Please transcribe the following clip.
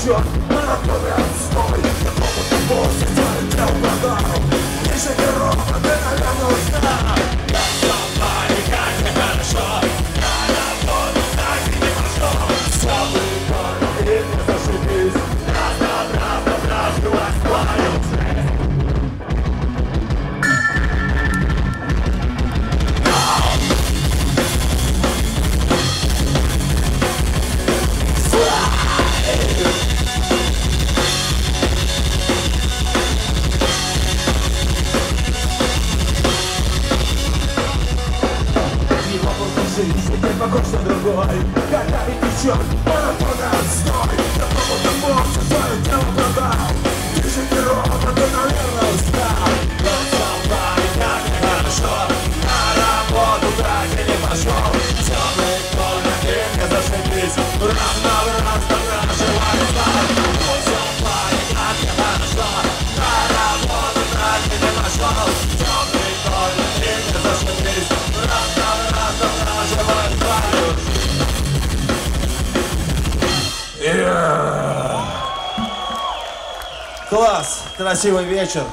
течет, монотонный отстой. Какому ты боссе залетел в глаза. Ниже героя ты, наверное, устал. Я вставай, как мне хорошо. Я работу так и не пошел. Все прикольно, и не зашибись. Раз, проживать твою жизнь. Теперь похож на другой. Когда и течет, монотонный отстой. Какому-то босса свое тело продал. Ты же герой, а ты, наверное, устал. Но вставай, как мне хорошо. На работу так и не пошел. Все прикольно, и не зашибись. Раз на раз, проживай сталь. Ну вставай, как мне хорошо. На работу так и не пошел. Все прикольно, и не зашибись. Раз на раз, проживай сталь. Класс! Красивый вечер.